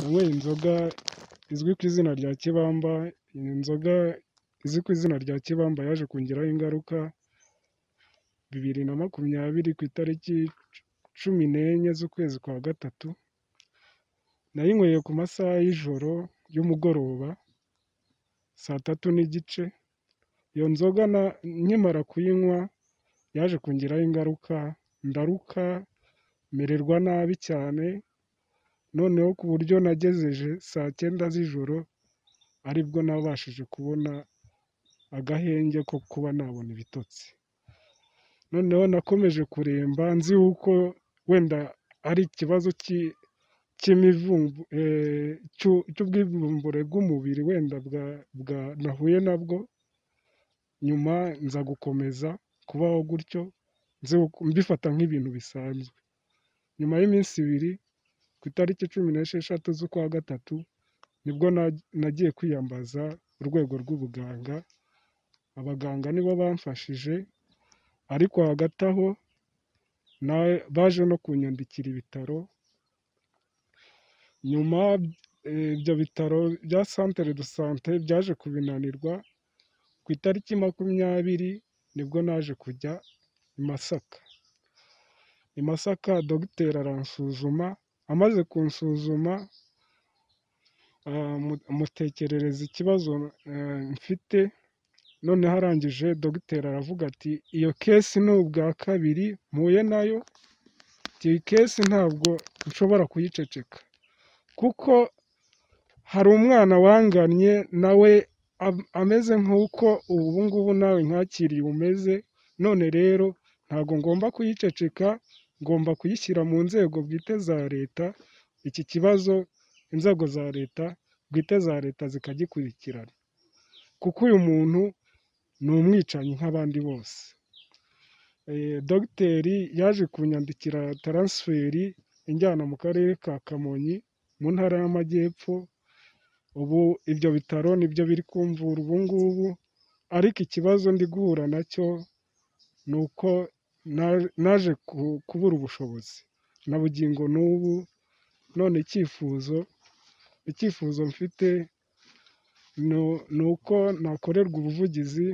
nanyweye inzoga izwi ku izina rya Kibamba. Iyi nzoga izwi ku izina rya Kibamba yaje kungiraho ingaruka 2020 ku itariki 14 z'ukwezi kwa gatatu. Nayinyweye ku masaha y'ijoro y'umugoroba saa 3:30. Iyo nzoga nkimara kuyinywa yaje kungiraho ingaruka, ndaruka mererwa nabi cyane, noneho ku buryo nagejeje saa 9 z'ijoro aribwo nabashije kubona agahenge ko kuba nabona ibitotsi. Noneho nakomeje kuremba nzi yuko wenda ari ikibazo cy'ubwivumbure bw'umubiri wenda nahuye nabwo, nyuma nza gukomeza kubaho gutyo mbifata nk'ibintu bisanzwe. Nyuma y'iminsi 2 ku itariki 16 z'ukwa gatatu nibwo nagiye kwiyambaza urwego rw'ubuganga. Abaganga nibo bamfashije, ariko hagati aho baje no kunyandikira ibitaro. Nyuma ibyo bitaro bya centre de santé byaje kubinanirwa. Ku itariki 20 nibwo naje kujya i Masaka. I Masaka dogiteri aransuzuma, amaze kunsuzuma mutekerereza ikibazo mfite. Noneho arangije dogiteri aravuga ati iyo kesi ni ubwa kabiri mpuye nayo, iyi kesi ntabwo nshobora kuyiceceka, kuko hari umwana wangannye nawe ameze nk'uko ubu ngubu nawe nkakiriye umeze. None rero ntabwo ngomba kuyiceceka, ngomba kuyishyira mu nzego bwite za leta. Iki kibazo inzego za leta bwite za leta zikagikurikirana, kuko uyu muntu ni umwicanyi nk'abandi bose. Dogiteri yaje kunyandikira taransiferi injyana mu karere ka Kamonyi mu ntara y'Amajyepfo. Ubu ibyo bitaro nibyo biri kumvura ubu ngubu, ariko ikibazo ndi guhura nacyo ni uko naje kubura ubushobozi na bugingo n'ubu. None icyifuzo mfite ni uko nakorerwa ubuvugizi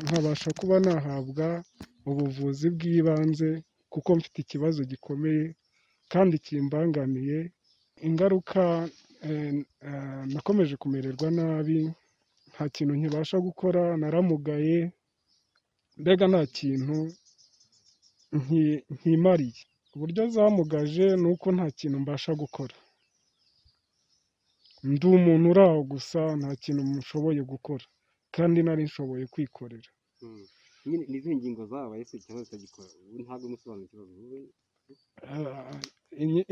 nkabasha kuba nahabwa ubuvuzi bw'ibanze, kuko mfite ikibazo gikomeye kandi kimbangamiye. Ingaruka nakomeje kumererwa nabi, nta kintu nkibasha gukora, naramugaye, mbega nta kintu nkimariye. Uburyo zamugaje ni uko nta kintu mbasha gukora, ndi umuntu uri aho gusa, nta kintu mushoboye gukora kandi nari nshoboye kwikorera. Ni izihe ngingo zabaye se ikibazo kitagikora? Ubu ntabwo musobanura ikibazo.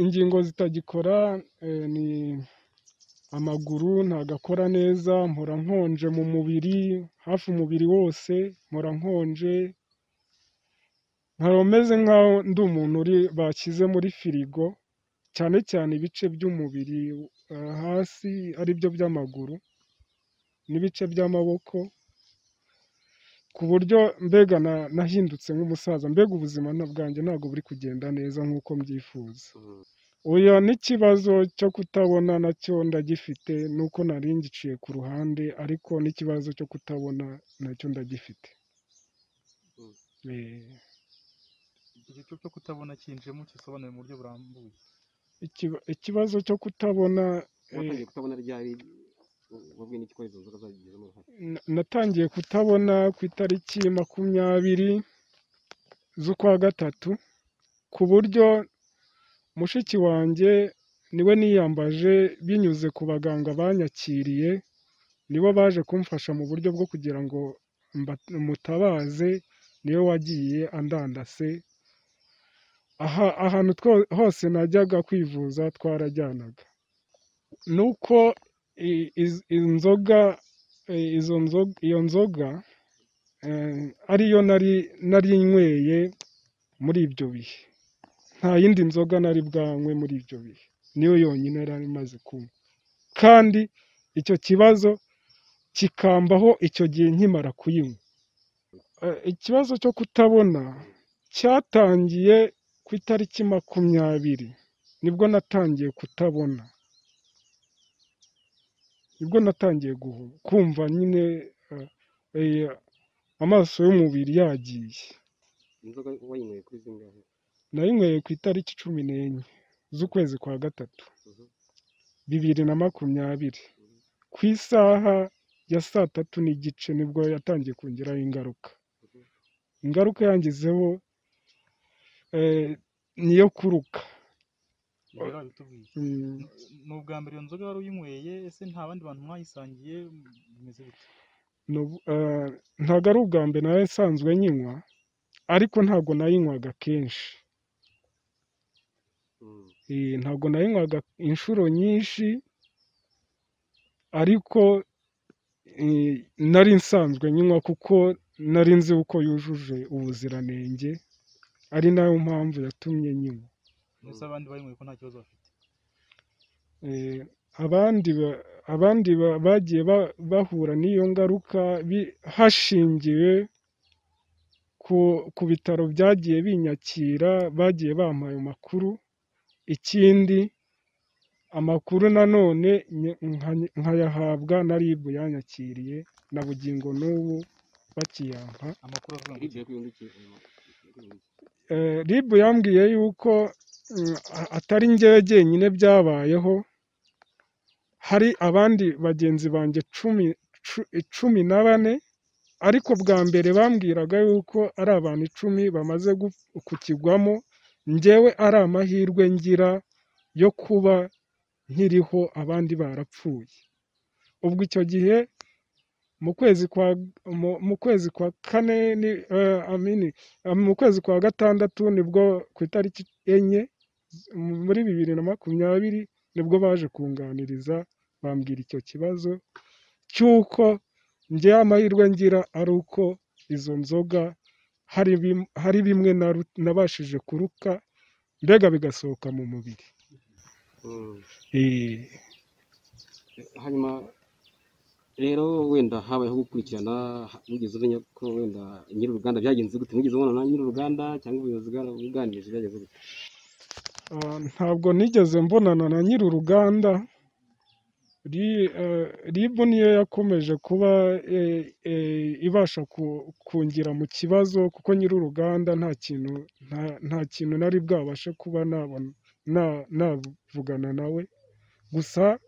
Ingingo zitagikora ni amaguru ntabwo akora neza, mpora nkonje mu mubiri, hafi umubiri wose mpora nkonje, nkaba meze nk'aho ndi umuntu bashyize muri firigo, cyane cyane ibice by'umubiri hasi ari byo by'amaguru n'ibice by'amaboko, ku buryo mbega nahindutse nk'umusaza. Mbega ubuzima bwanjye ntabwo buri kugenda neza nk'uko mbyifuza. Oya, n'ikibazo cyo kutabona nacyo ndagifite, nuko nari ngiciye ku ruhande, ariko n'ikibazo cyo kutabona nacyo ndagifite. Igice cyo kutabona kinjemo gisobanuye mu buryo burambuye. Ikibazo cyo kutabona ryari? Wabwiye n'iki ko izo nzoga zagizemo uruhare? Natangiye kutabona ku itariki 20 z'ukwa gatatu, ku buryo mushiki wanjye niwe niyambaje binyuze ku baganga banyakiriye, nibo baje kumfasha mu buryo bwo kugira ngo mutabaze. Niwe wagiye andandase, ahantu hose najyaga kwivuza twarajyanaga. Nuko iyo nzoga ariyo nari nyweye muri ibyo bihe. Nta yindi nzoga nari bwanywe muri ibyo bihe, niyo yonyine nari maze kunywa, kandi icyo kibazo kikambaho icyo gihe nkimara kuyinywa. Ikibazo cyo kutabona cyatangiye ku itariki 20 nibwo natangiye kutabona. nibwo natangiye kumva nyine amaso y'umubiri yagiye. inzoga wayinyoye kuri zingahe? Nayinyweye ku itariki 14 z'ukwezi kwa gatatu 2020 ku isaha ya 3:30 nibwo yatangiye kongeraho ingaruka yangizeho niyo kuruka. Ni ubwa mbere iyo nzoga wari uyinyweye? Ese nta bandi bantu mwayisangiye bimeze bite? Ntabwo ari ubwa mbere nawe nsanzwe nyinywa, ariko ntabwo nayinywaga kenshi. Ntabwo nayinywaga inshuro nyinshi, ariko nari nsanzwe nyinywa kuko nari nzi uko yujuje ubuziranenge, ari nayo mpamvu yatumye nyinywa. Mbese abandi bayinyweye ko nta kibazo bafite? Abandi bagiye bahura n'iyo ngaruka hashingiwe ku bitaro byagiye binyakira, bagiye bampaye amakuru. Ikindi amakuru nanone nkayahabwa na RIB yanyakiriye, na bugingo n'ubu bakiyampa. Amakuru avuga ngo RIB yambwiye yuko atari njyewe jyenyine byabayeho, hari abandi bagenzi banjye 14, ariko bwa mbere bambwiraga yuko ari abantu 10 bamaze kukigwamo, njyewe ari amahirwe ngira yo kuba nkiriho, abandi barapfuye. Ubwo icyo gihe mu kwezi kwa kane mu kwezi kwa gatandatu nibwo ku itariki 4 muri 2020 nibwo baje kunganiriza, bambwira icyo kibazo cy'uko njye amahirwe ngira ari uko izo nzoga hari bimwe nabashije kuruka, mbega bigasohoka mu mubiri. hanyuma rero wenda habayeho gukurikirana, mugeze umenya ko wenda nyiri uruganda byagenze gute? Mugeze ubona na nyiri uruganda cyangwa ubuyobozi bwaganirije byagenze gute? Ntabwo nigeze mbonana na nyiri uruganda. RIB niyo yakomeje kuba ibasha kungira mu kibazo, kuko nyiri uruganda nta kintu nari bwabashe kuba navugana nawe. Gusa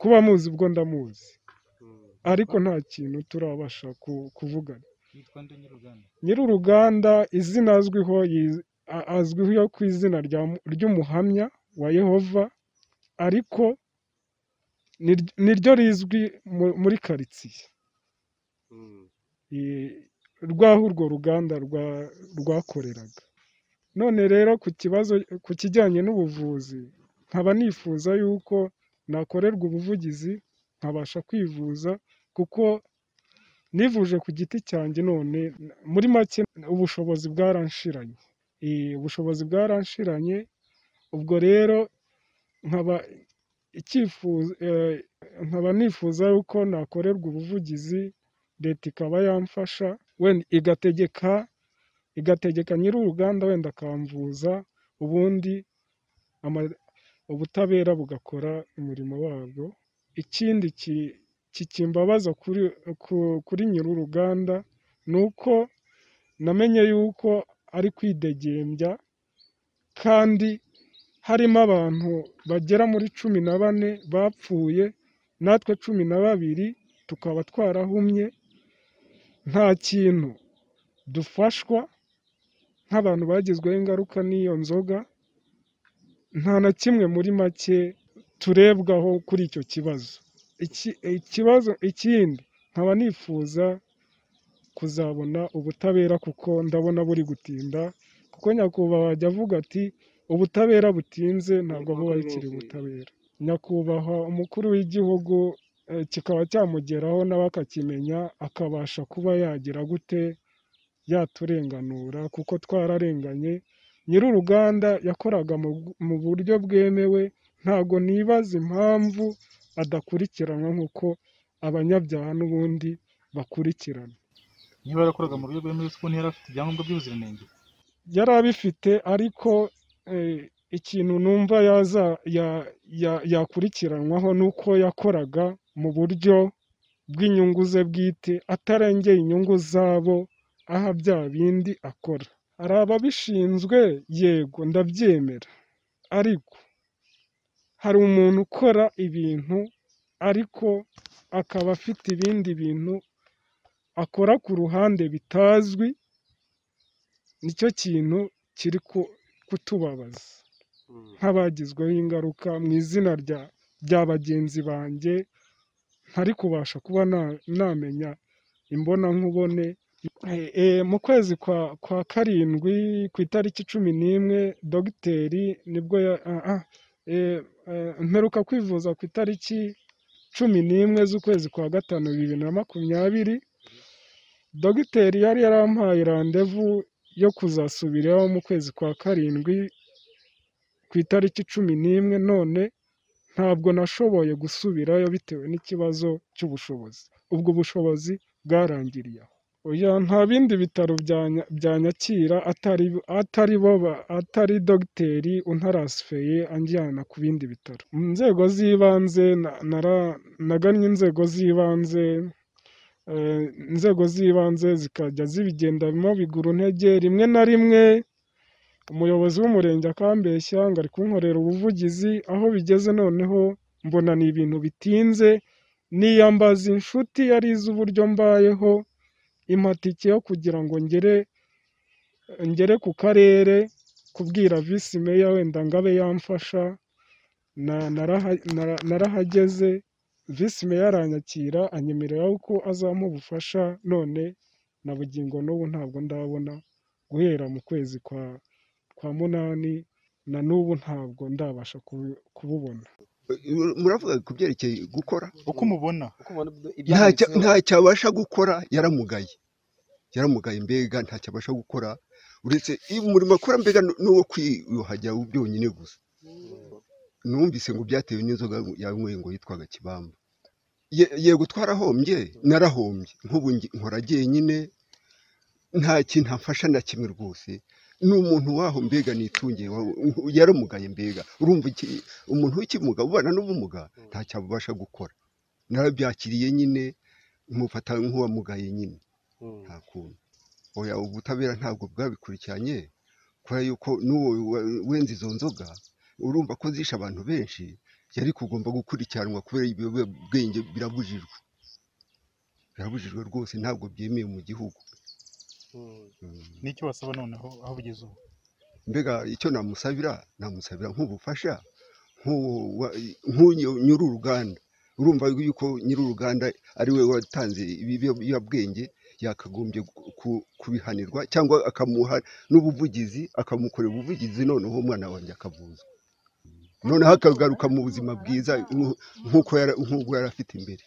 kuba muzi bwo ndamuzi, ariko nta kintu turabasha kuvugana. Nyiri uruganda izina azwiho ku izina ry'Umuhamya wa Yehova, ariko niryo rizwi muri karitsiye rw'aho urwo ruganda rwakoreraga. None rero ku kijyanye n'ubuvuzi, nkaba nifuza yuko nakorerwa ubuvugizi nkabasha kwivuza, kuko nivuje ku giti cyanjye. None muri make ubushobozi bwaranshiranye. Ubwo rero nkaba nifuza yuko nakorerwa ubuvugizi, leta ikaba yamfasha, wenda igategeka nyiri uruganda wenda akamvuza, ubundi ubutabera bugakora umurimo wabwo. Ikindi kikimbabaza kuri nyiri uruganda ni uko namenye yuko ari kwidegembya, kandi harimo abantu bagera muri 14 bapfuye, natwe 12 tukaba twarahumye. Nta kintu dufashwa nk'abantu bagizweho ingaruka n'iyo nzoga, nta na kimwe muri make turebwaho kuri icyo kibazo. Ikindi nkaba nifuza kuzabona ubutabera, kuko ndabona buri gutinda, kuko nyakubahwa wajya avuga ati ubutabera butinze ntabwo buba bukiri ubutabera. Nyakubahwa umukuru w'igihugu kikaba cyamugeraho nawe akakimenya, akabasha kuba yagira gute yaturenganura, kuko twararenganye. Nyiri uruganda yakoraga mu buryo bwemewe, ntabwo nibaza impamvu adakurikiranwa nk'uko abanyabyaha n'ubundi bakurikirana. Niba yarakoraga mu buryo bwemewe, kuko ntiyari afite ibyangombwa by'ubuziranenge? Yari abifite, ariko ikintu numva yakurikiranwaho ni uko yakoraga mu buryo bw'inyungu ze bwite atarengeye inyungu zabo aha bya bindi akora. Hari ababishinzwe yego ndabyemera, ariko hari umuntu ukora ibintu ariko akaba afite ibindi bintu akora ku ruhande bitazwi, nicyo kintu kiri kutubabaza nk'abagizweho ingaruka mu izina rya bagenzi banjye ntari kubasha kuba namenya imbonankubone. Mu kwezi kwa karindwi ku itariki 11 dogiteri nibwo mperuka kwivuza ku itariki 11 z'ukwezi kwa gatanu 2020. Dogiteri yari yarampaye randevu yo kuzasubiraho mu kwezi kwa karindwi ku itariki 11, none ntabwo nashoboye gusubirayo bitewe n'ikibazo cy'ubushobozi. Ubwo bushobozi bwarangiriye aho. Oya, nta bindi bitaro byanyakira atari dogiteri untarasifeye anjyana ku bindi bitaro. Mu nzego z'ibanze nagannye inzego z'ibanze zikajya zibigendamo bigura intege. Rimwe na rimwe umuyobozi w'umurenge akambeshya ngo ari kunkorera ubuvugizi, aho bigeze noneho mbona ni ibintu bitinze, niyambaza inshuti yari izi uburyo mbayeho imatike yo kugira ngo ngere ku karere kubwira visi meya wenda ngo abe yamfasha. Narahageze, visi meya aranyakira anyemerera ko azampa ubufasha, none na bugingo n'ubu ntabwo ndabona. Guhera mu kwezi kwa munani na n'ubu ntabwo ndabasha kububona. Muravuga ku byerekeye gukora uko mubona ntacyo abasha gukora, yaramugaye mbega ntacyo abasha gukora uretse umurimo akora mbega n'uwo kwiyuhajya byonyine gusa. Numvise ngo byatewe n'inzoga yanyweye ngo yitwaga Kibamba. Yego twarahombye, narahumye, nk'ubu nkora jyenyine, nta kintu amfasha na kimwe rwose. Ni umuntu waho mbega nitungiye, yaramugaye mbega. Urumva umuntu w'ikimuga ubana n'ubumuga ntacyo abasha gukora. Narabyakiriye nyine mufata nk'uwamugaye nyine, nta kuntu. Oya, ubutabera ntabwo bwabikurikiranye kubera yuko n'uwo wenze izo nzoga urumva ko zishe abantu benshi, yari kugomba gukurikiranwa kubera ibiyobyabwenge birabujijwe rwose, ntabwo byemewe mu gihugu. N'icyo wasaba noneho aho bigeze ubu? Mbega icyo namusabira nk'ubufasha nyiri uruganda. Urumva yuko nyiri uruganda ari we watanze ibiyobyabwenge, yakagombye kubihanirwa cyangwa akamuha n'ubuvugizi, akamukorera ubuvugizi, noneho umwana wanjye akavuzwa, noneho akagaruka mu buzima bwiza nk'uko yari afite imbere.